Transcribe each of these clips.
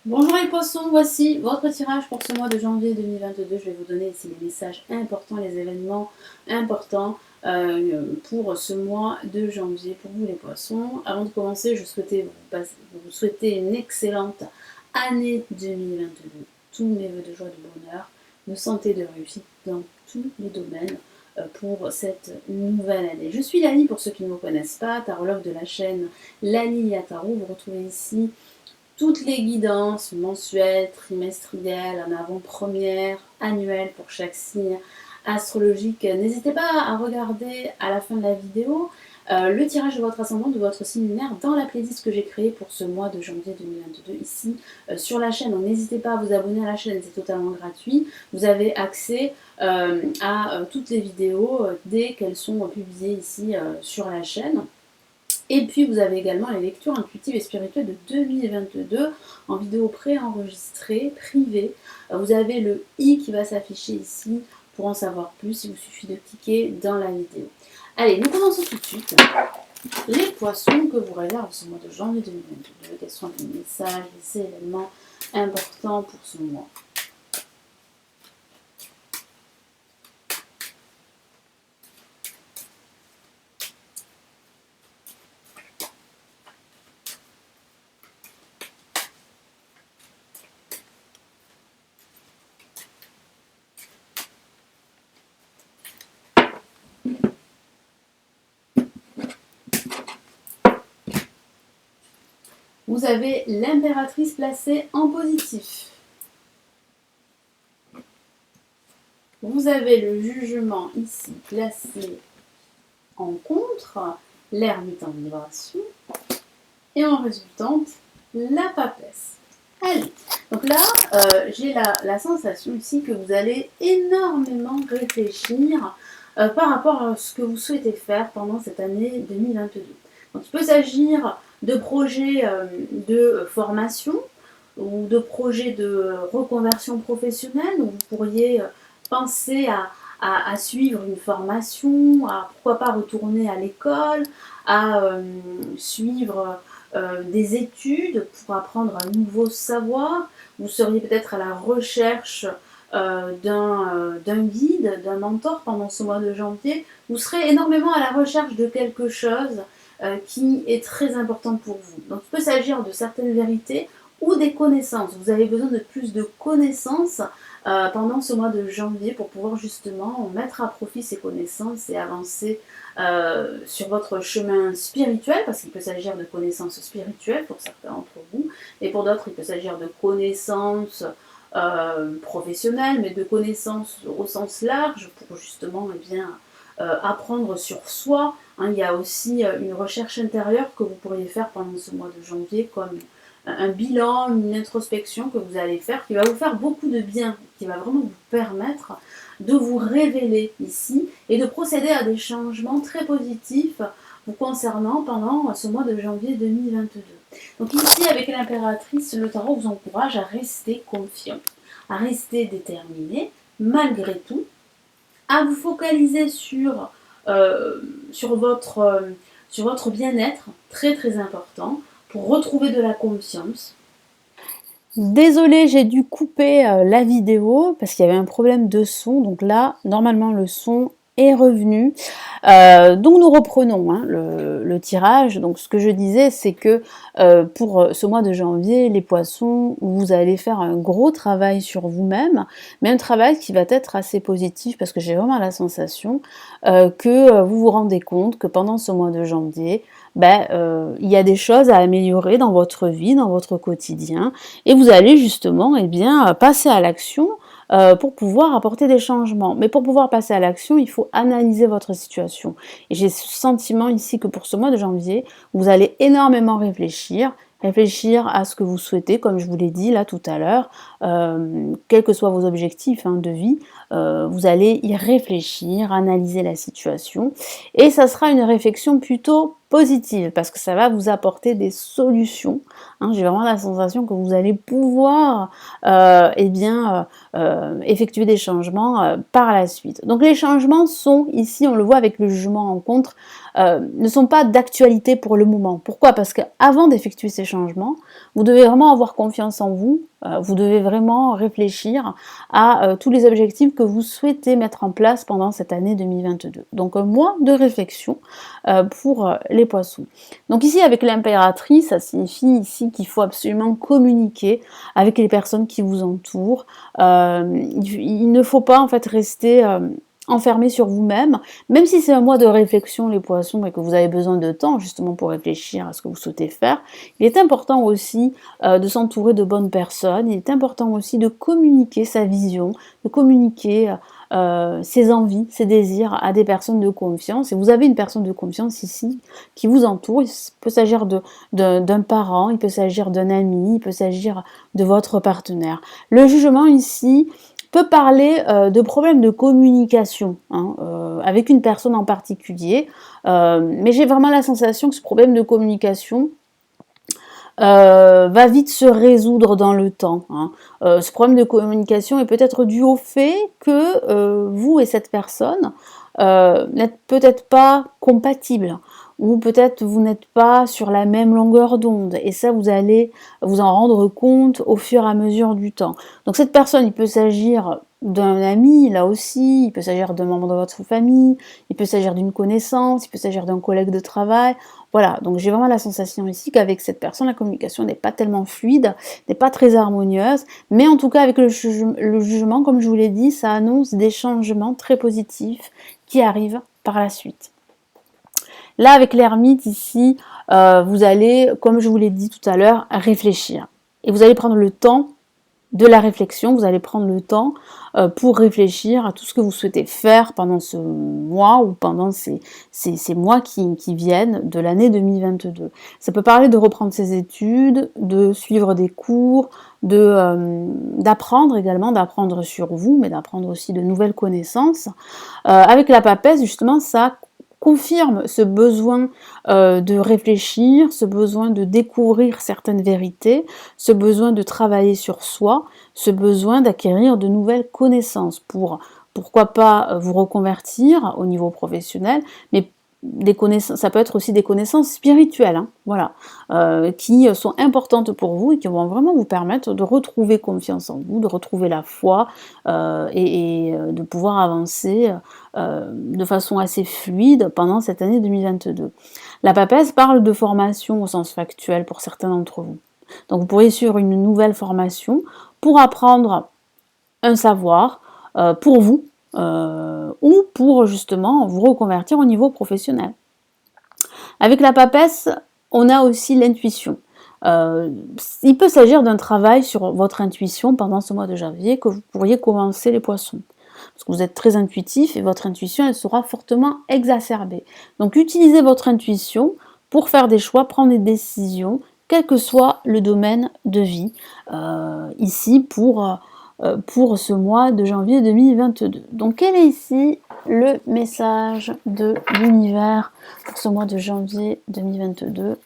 Bonjour les poissons, voici votre tirage pour ce mois de janvier 2022. Je vais vous donner ici les messages importants, les événements importants pour ce mois de janvier pour vous les poissons. Avant de commencer, je souhaitais vous souhaiter une excellente année 2022. Tous mes vœux de joie, de bonheur, de santé, de réussite dans tous les domaines pour cette nouvelle année. Je suis Lani pour ceux qui ne me connaissent pas, tarologue de la chaîne Lani Yataro. Vous retrouvez ici toutes les guidances mensuelles, trimestrielles, en avant-première, annuelles pour chaque signe astrologique. N'hésitez pas à regarder à la fin de la vidéo le tirage de votre ascendant, de votre signe lunaire dans la playlist que j'ai créée pour ce mois de janvier 2022 ici sur la chaîne. Donc n'hésitez pas à vous abonner à la chaîne, c'est totalement gratuit. Vous avez accès à toutes les vidéos dès qu'elles sont publiées ici sur la chaîne. Et puis vous avez également les lectures intuitives et spirituelles de 2022 en vidéo préenregistrée, privée. Vous avez le i qui va s'afficher ici pour en savoir plus. Il vous suffit de cliquer dans la vidéo. Allez, nous commençons tout de suite. Les poissons que vous réserve ce mois de janvier 2022. Quels sont les messages, les événements importants pour ce mois? Vous avez l'impératrice placée en positif. Vous avez le jugement ici placé en contre, l'ermite en vibration, et en résultante, la papesse. Allez, donc là, j'ai la sensation ici que vous allez énormément réfléchir par rapport à ce que vous souhaitez faire pendant cette année 2022. Donc il peut s'agir de projets de formation ou de projets de reconversion professionnelle, où vous pourriez penser à suivre une formation, à pourquoi pas retourner à l'école, à suivre des études pour apprendre un nouveau savoir. Vous seriez peut-être à la recherche d'un guide, d'un mentor pendant ce mois de janvier. Vous serez énormément à la recherche de quelque chose qui est très important pour vous. Donc il peut s'agir de certaines vérités ou des connaissances. Vous avez besoin de plus de connaissances pendant ce mois de janvier pour pouvoir justement mettre à profit ces connaissances et avancer sur votre chemin spirituel, parce qu'il peut s'agir de connaissances spirituelles pour certains d'entre vous, et pour d'autres il peut s'agir de connaissances professionnelles, mais de connaissances au sens large pour justement apprendre sur soi. Il y a aussi une recherche intérieure que vous pourriez faire pendant ce mois de janvier, comme un bilan, une introspection que vous allez faire, qui va vous faire beaucoup de bien, qui va vraiment vous permettre de vous révéler ici et de procéder à des changements très positifs vous concernant pendant ce mois de janvier 2022. Donc ici, avec l'impératrice, le tarot vous encourage à rester confiant, à rester déterminé, malgré tout, à vous focaliser sur votre bien-être, très très important, pour retrouver de la confiance. Désolée, j'ai dû couper la vidéo parce qu'il y avait un problème de son. Donc là, normalement, le son est revenu. Donc nous reprenons le tirage. Donc ce que je disais, c'est que pour ce mois de janvier, les poissons, vous allez faire un gros travail sur vous-même, mais un travail qui va être assez positif parce que j'ai vraiment la sensation que vous vous rendez compte que pendant ce mois de janvier, il y a des choses à améliorer dans votre vie, dans votre quotidien, et vous allez justement passer à l'action pour pouvoir apporter des changements. Mais pour pouvoir passer à l'action, il faut analyser votre situation. Et j'ai ce sentiment ici que pour ce mois de janvier, vous allez énormément réfléchir à ce que vous souhaitez, comme je vous l'ai dit là tout à l'heure, quels que soient vos objectifs de vie, vous allez y réfléchir, analyser la situation, et ça sera une réflexion plutôt positive, parce que ça va vous apporter des solutions, hein. J'ai vraiment la sensation que vous allez pouvoir effectuer des changements par la suite. Donc les changements sont, ici on le voit avec le jugement en contre, ne sont pas d'actualité pour le moment. Pourquoi? Parce qu'avant d'effectuer ces changements, vous devez vraiment avoir confiance en vous, vous devez vraiment réfléchir à tous les objectifs que vous souhaitez mettre en place pendant cette année 2022. Donc un mois de réflexion pour les poissons. Donc ici avec l'impératrice, ça signifie ici qu'il faut absolument communiquer avec les personnes qui vous entourent. Il ne faut pas en fait rester enfermé sur vous-même, même si c'est un mois de réflexion les poissons et que vous avez besoin de temps justement pour réfléchir à ce que vous souhaitez faire. Il est important aussi de s'entourer de bonnes personnes, il est important aussi de communiquer sa vision, de communiquer ses envies, ses désirs à des personnes de confiance. Et vous avez une personne de confiance ici qui vous entoure. Il peut s'agir d'un parent, il peut s'agir d'un ami, il peut s'agir de votre partenaire. Le jugement ici peut parler de problèmes de communication hein, avec une personne en particulier, mais j'ai vraiment la sensation que ce problème de communication va vite se résoudre dans le temps. Hein. Ce problème de communication est peut-être dû au fait que vous et cette personne n'êtes peut-être pas compatibles, ou peut-être vous n'êtes pas sur la même longueur d'onde, et ça vous allez vous en rendre compte au fur et à mesure du temps. Donc cette personne, il peut s'agir d'un ami, là aussi, il peut s'agir d'un membre de votre famille, il peut s'agir d'une connaissance, il peut s'agir d'un collègue de travail, voilà, donc j'ai vraiment la sensation ici qu'avec cette personne, la communication n'est pas tellement fluide, n'est pas très harmonieuse, mais en tout cas avec le jugement, comme je vous l'ai dit, ça annonce des changements très positifs qui arrivent par la suite. Là, avec l'ermite ici, vous allez, comme je vous l'ai dit tout à l'heure, réfléchir. Et vous allez prendre le temps de la réflexion, vous allez prendre le temps pour réfléchir à tout ce que vous souhaitez faire pendant ce mois ou pendant ces mois qui viennent de l'année 2022. Ça peut parler de reprendre ses études, de suivre des cours, d'apprendre également, d'apprendre sur vous, mais d'apprendre aussi de nouvelles connaissances. Avec la papesse, justement, ça confirme ce besoin de réfléchir, ce besoin de découvrir certaines vérités, ce besoin de travailler sur soi, ce besoin d'acquérir de nouvelles connaissances pour, pourquoi pas, vous reconvertir au niveau professionnel, mais des connaissances, ça peut être aussi des connaissances spirituelles, hein, voilà, qui sont importantes pour vous et qui vont vraiment vous permettre de retrouver confiance en vous, de retrouver la foi et de pouvoir avancer de façon assez fluide pendant cette année 2022. La papesse parle de formation au sens factuel pour certains d'entre vous. Donc vous pourriez suivre une nouvelle formation pour apprendre un savoir pour vous, ou pour justement vous reconvertir au niveau professionnel. Avec la papesse, on a aussi l'intuition. Il peut s'agir d'un travail sur votre intuition pendant ce mois de janvier que vous pourriez commencer les poissons. Parce que vous êtes très intuitif et votre intuition elle sera fortement exacerbée. Donc utilisez votre intuition pour faire des choix, prendre des décisions, quel que soit le domaine de vie, ici pour ce mois de janvier 2022. Donc quel est ici le message de l'univers pour ce mois de janvier 2022 ?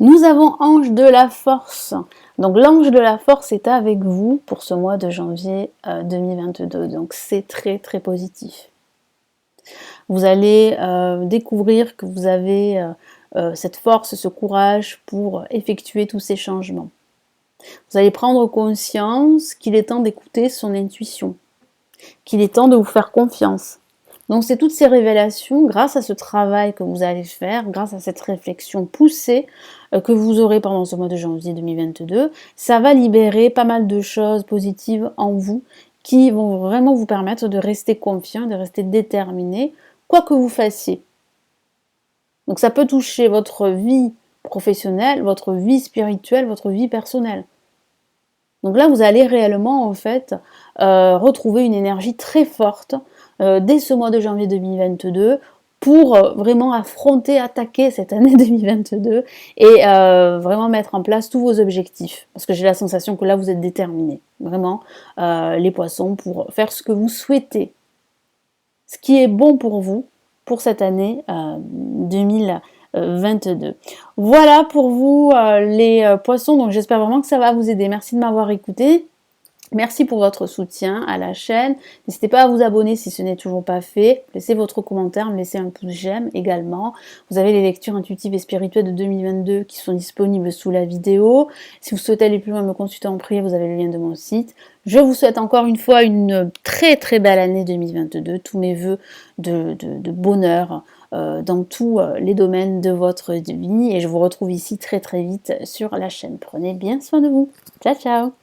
Nous avons Ange de la Force. Donc l'Ange de la Force est avec vous pour ce mois de janvier 2022. Donc c'est très très positif. Vous allez découvrir que vous avez cette force, ce courage pour effectuer tous ces changements. Vous allez prendre conscience qu'il est temps d'écouter son intuition, qu'il est temps de vous faire confiance. Donc c'est toutes ces révélations, grâce à ce travail que vous allez faire, grâce à cette réflexion poussée que vous aurez pendant ce mois de janvier 2022, ça va libérer pas mal de choses positives en vous qui vont vraiment vous permettre de rester confiant, de rester déterminé, quoi que vous fassiez. Donc ça peut toucher votre vie professionnelle, votre vie spirituelle, votre vie personnelle. Donc là, vous allez réellement en fait retrouver une énergie très forte dès ce mois de janvier 2022 pour vraiment affronter, attaquer cette année 2022 et vraiment mettre en place tous vos objectifs. Parce que j'ai la sensation que là, vous êtes déterminés, vraiment, les poissons, pour faire ce que vous souhaitez. Ce qui est bon pour vous pour cette année 2022. Voilà pour vous les poissons, donc j'espère vraiment que ça va vous aider. Merci de m'avoir écouté. Merci pour votre soutien à la chaîne. N'hésitez pas à vous abonner si ce n'est toujours pas fait. Laissez votre commentaire, me laissez un pouce j'aime également. Vous avez les lectures intuitives et spirituelles de 2022 qui sont disponibles sous la vidéo. Si vous souhaitez aller plus loin, me consulter en privé, vous avez le lien de mon site. Je vous souhaite encore une fois une très très belle année 2022. Tous mes vœux de bonheur dans tous les domaines de votre vie. Et je vous retrouve ici très très vite sur la chaîne. Prenez bien soin de vous. Ciao ciao!